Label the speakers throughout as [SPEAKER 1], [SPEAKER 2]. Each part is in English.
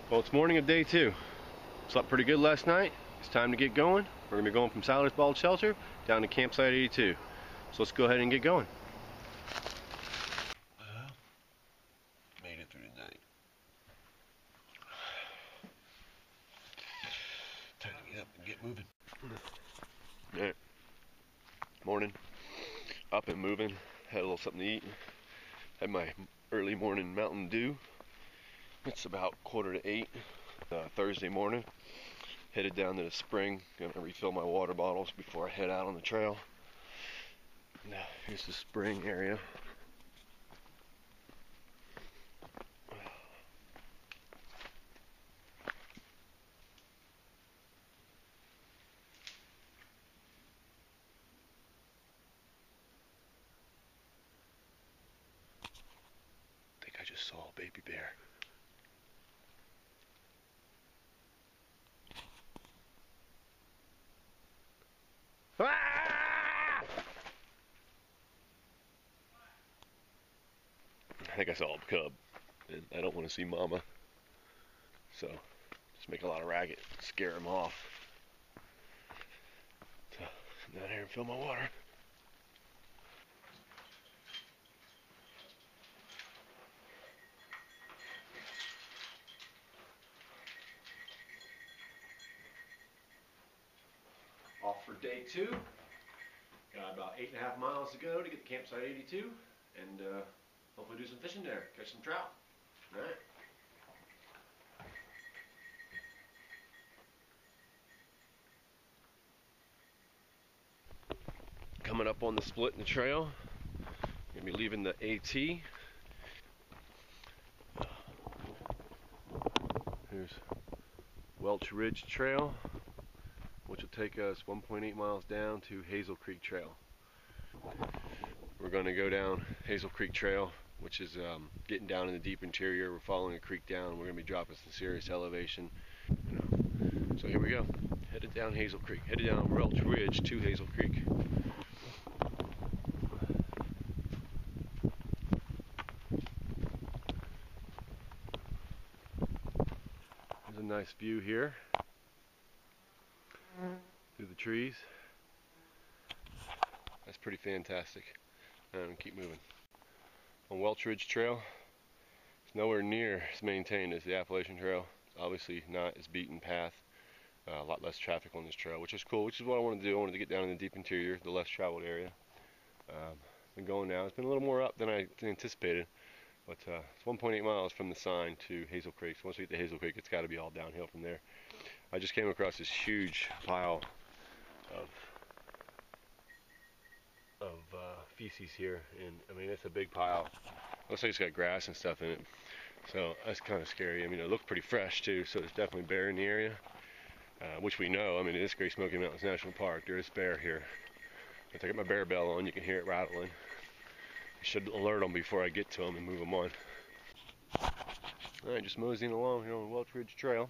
[SPEAKER 1] Well, it's morning of day 2. Slept pretty good last night. It's time to get going. We're going to be going from Siler's Bald Shelter down to campsite 82. So let's go ahead and get going. Made it through the night. Time to get up and get moving. Alright. Morning. Up and moving. Had a little something to eat. Had my early morning Mountain Dew. It's about 7:45, Thursday morning. Headed down to the spring. Gonna refill my water bottles before I head out on the trail. Now, here's the spring area. I think I just saw a baby bear. Ah! I think I saw a cub, and I don't want to see mama, so just make a lot of racket, scare him off. So come down here and fill my water. Off for day 2. Got about 8.5 miles to go to get to campsite 82, and hopefully do some fishing there, catch some trout. All right. Coming up on the split in the trail. Gonna be leaving the AT. Here's Welch Ridge Trail, which will take us 1.8 miles down to Hazel Creek Trail. We're going to go down Hazel Creek Trail, which is getting down in the deep interior. We're following a creek down. We're going to be dropping some serious elevation. So here we go. Headed down Hazel Creek. Headed down Welch Ridge to Hazel Creek. There's a nice view here through the trees. That's pretty fantastic. And keep moving. On Welch Ridge Trail, it's nowhere near as maintained as the Appalachian Trail. It's obviously not as beaten path. A lot less traffic on this trail, which is cool, which is what I wanted to do. I wanted to get down in the deep interior, the less traveled area. Been going now. It's been a little more up than I anticipated, but it's 1.8 miles from the sign to Hazel Creek. So once we get to Hazel Creek, it's got to be all downhill from there. I just came across this huge pile of feces here, and I mean, it's a big pile. Looks like it's got grass and stuff in it, so that's kind of scary. I mean, it looked pretty fresh too, so there's definitely bear in the area, which we know. I mean, it is Great Smoky Mountains National Park. There is bear here. If I get my bear bell on, you can hear it rattling. I should alert them before I get to them and move them on. Alright, just moseying along here on Welch Ridge Trail.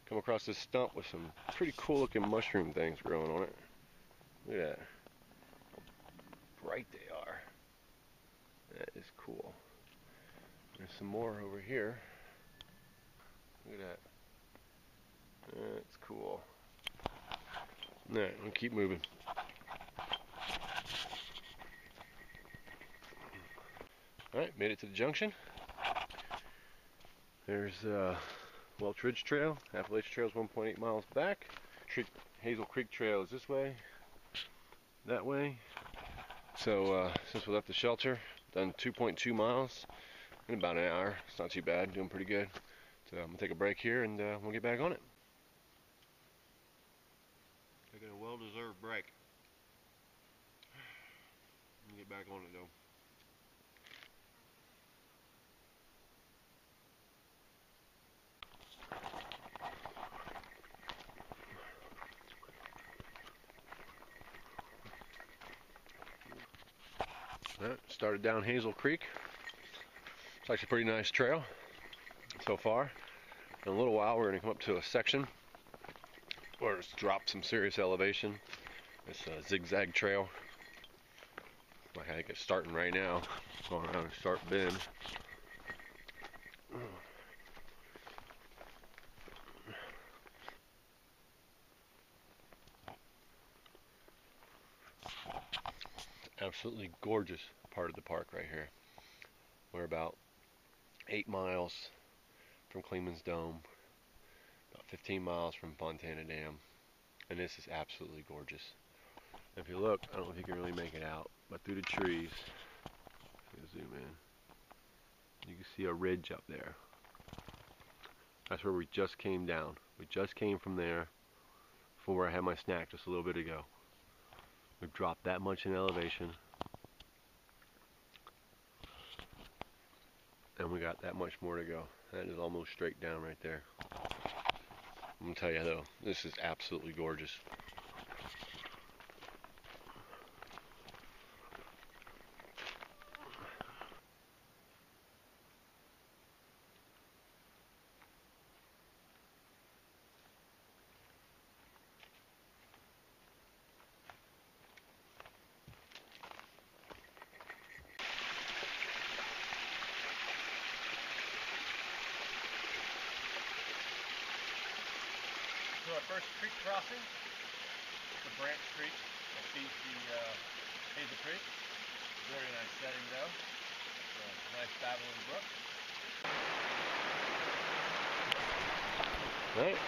[SPEAKER 1] Come across this stump with some pretty cool looking mushroom things growing on it. Look at that. Bright they are. That is cool. There's some more over here. Look at that. That's cool. Alright, we'll keep moving. Alright, made it to the junction. There's Welch Ridge Trail. Appalachian Trail is 1.8 miles back. Hazel Creek Trail is this way, that way. So since we left the shelter, done 2.2 miles in about an hour. It's not too bad, doing pretty good. So I'm gonna take a break here and we'll get back on it. Taking a well-deserved break. Get back on it though. Started down Hazel Creek. It's actually a pretty nice trail so far. In a little while we're going to come up to a section where it's dropped some serious elevation. It's a zigzag trail. Like I think it's starting right now. Going around a sharp bend. absolutely gorgeous part of the park right here. We're about 8 miles from Kleeman's Dome, about 15 miles from Fontana Dam, and this is absolutely gorgeous. If you look, I don't know if you can really make it out, but through the trees, zoom in, you can see a ridge up there. That's where we just came down. We just came from there, from where I had my snack just a little bit ago. We've dropped that much in elevation, and we got that much more to go. That is almost straight down right there. I'm gonna tell you though, this is absolutely gorgeous. So our first creek crossing, it's a branch creek that feeds the Hazel Creek. Very nice setting though. It's a nice babbling brook. Alright,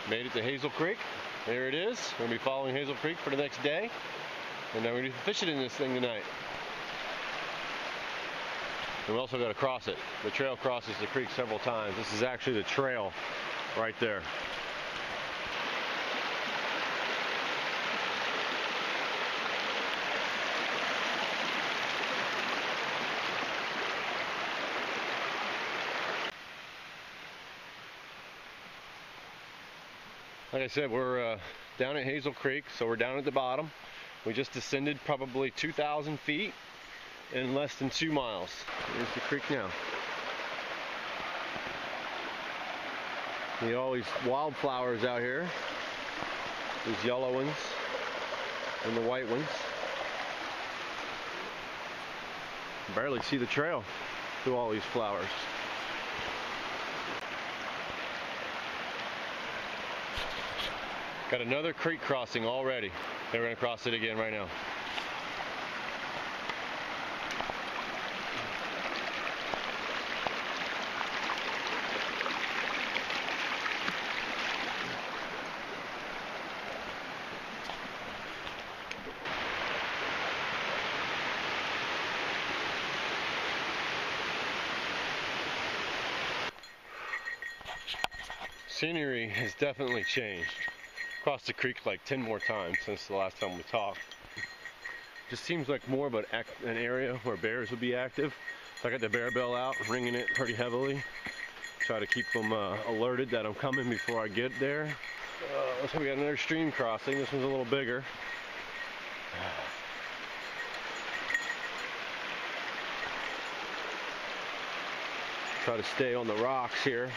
[SPEAKER 1] made it to Hazel Creek. There it is. We're going to be following Hazel Creek for the next day. And then we're going to be fishing in this thing tonight. And we also got to cross it. The trail crosses the creek several times. This is actually the trail right there. Like I said, we're down at Hazel Creek, so we're down at the bottom. We just descended probably 2,000 feet in less than 2 miles. Here's the creek now. See all these wildflowers out here. These yellow ones and the white ones. You barely see the trail through all these flowers. Got another creek crossing already. And we're going to cross it again right now. Scenery has definitely changed. Crossed the creek like 10 more times since the last time we talked. Just seems like more of an area where bears would be active. So I got the bear bell out, ringing it pretty heavily. Try to keep them alerted that I'm coming before I get there. Looks like we got another stream crossing. This one's a little bigger. Try to stay on the rocks here.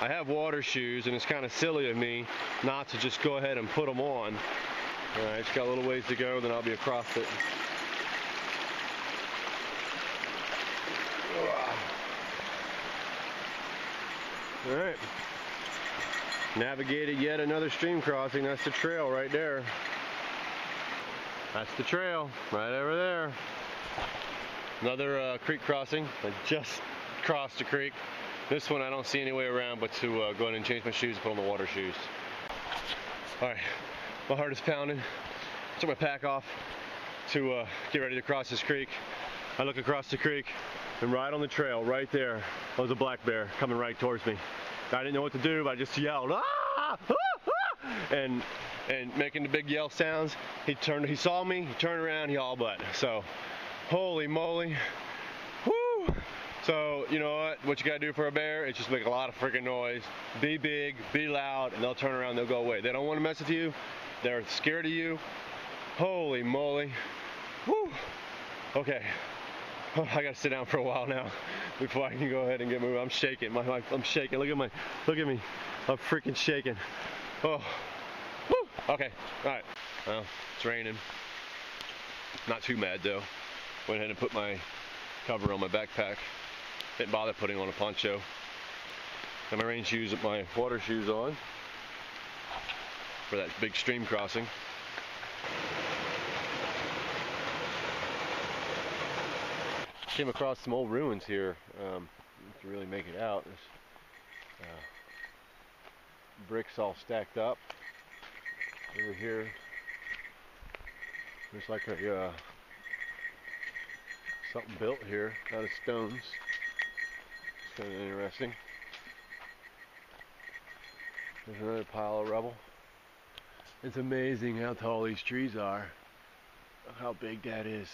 [SPEAKER 1] I have water shoes, and it's kind of silly of me not to just go ahead and put them on. Alright, just got a little ways to go, then I'll be across it. Alright. Navigated yet another stream crossing. That's the trail right there. That's the trail right over there. Another creek crossing. I just crossed the creek. This one I don't see any way around but to go ahead and change my shoes and put on the water shoes. Alright, my heart is pounding. Took my pack off to get ready to cross this creek. I look across the creek, and right on the trail, right there, was a black bear coming right towards me. I didn't know what to do, but I just yelled, "Ah! Ah! Ah!" And making the big yell sounds. He saw me, he turned around, he all but. So, holy moly. Woo! So, you know what you gotta do for a bear is just make a lot of freaking noise. Be big, be loud, and they'll turn around, they'll go away. They don't want to mess with you. They're scared of you. Holy moly. Woo! Okay. Oh, I gotta sit down for a while now before I can go ahead and get moving. I'm shaking. I'm shaking. Look at me. I'm freaking shaking. Oh. Woo! Okay. Alright. Well, it's raining. Not too mad though. Went ahead and put my cover on my backpack. Didn't bother putting on a poncho. Got my rain shoes, my water shoes on for that big stream crossing. Came across some old ruins here. You can really make it out. There's bricks all stacked up. Over here, there's like a something built here out of stones. It's kind of interesting. There's another pile of rubble. It's amazing how tall these trees are. How big that is.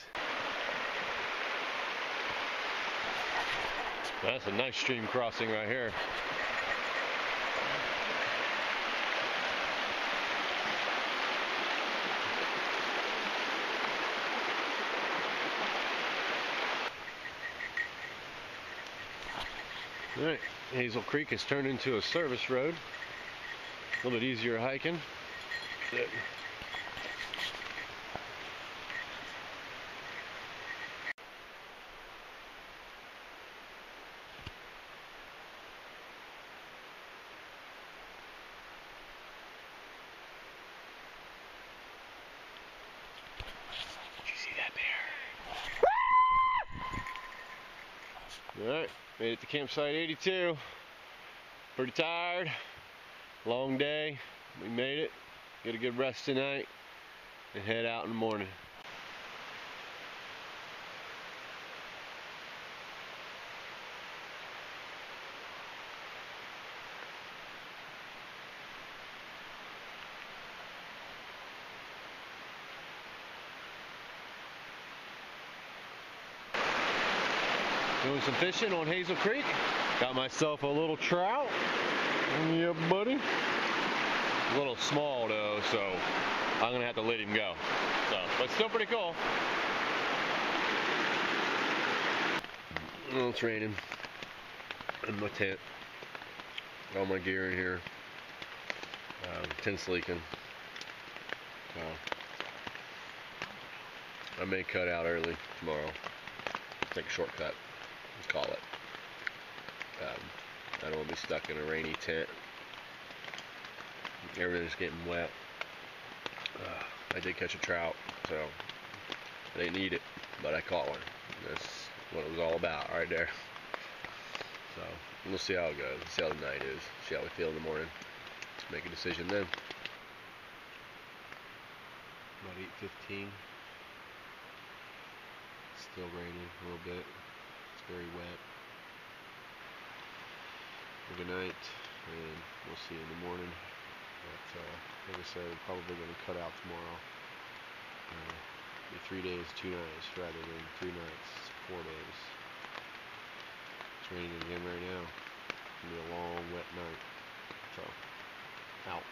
[SPEAKER 1] That's a nice stream crossing right here. Alright, Hazel Creek has turned into a service road. A little bit easier hiking. Good. Did you see that bear? Alright, made it to campsite 82. Pretty tired. Long day. We made it. Get a good rest tonight and head out in the morning. Doing some fishing on Hazel Creek. Got myself a little trout. Yeah, buddy. A little small though, so I'm gonna have to let him go. So, but still pretty cool. Well, it's raining. In my tent. Got all my gear in here. Tent's leaking. So I may cut out early tomorrow. Take a shortcut. Let's call it. I don't want to be stuck in a rainy tent. Everything's getting wet. I did catch a trout, so I didn't eat it, but I caught one. That's what it was all about right there. So we'll see how it goes. See how the night is. See how we feel in the morning. Let's make a decision then. About 8:15. Still raining a little bit. It's very wet. Good night, and we'll see you in the morning. But like I said, we're probably going to cut out tomorrow. Be 3 days, 2 nights, rather than 3 nights, 4 days. It's raining again right now. It's going to be a long, wet night. So, out.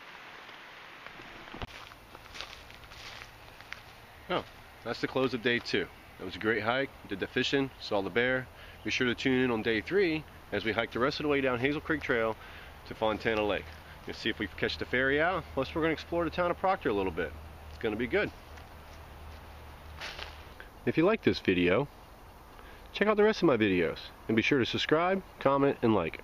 [SPEAKER 1] Oh, that's the close of day 2. That was a great hike. Did the fishing, saw the bear. Be sure to tune in on day 3 as we hike the rest of the way down Hazel Creek Trail to Fontana Lake. Let's see if we can catch the ferry out. Plus we're going to explore the town of Proctor a little bit. It's going to be good. If you like this video, check out the rest of my videos and be sure to subscribe, comment, and like.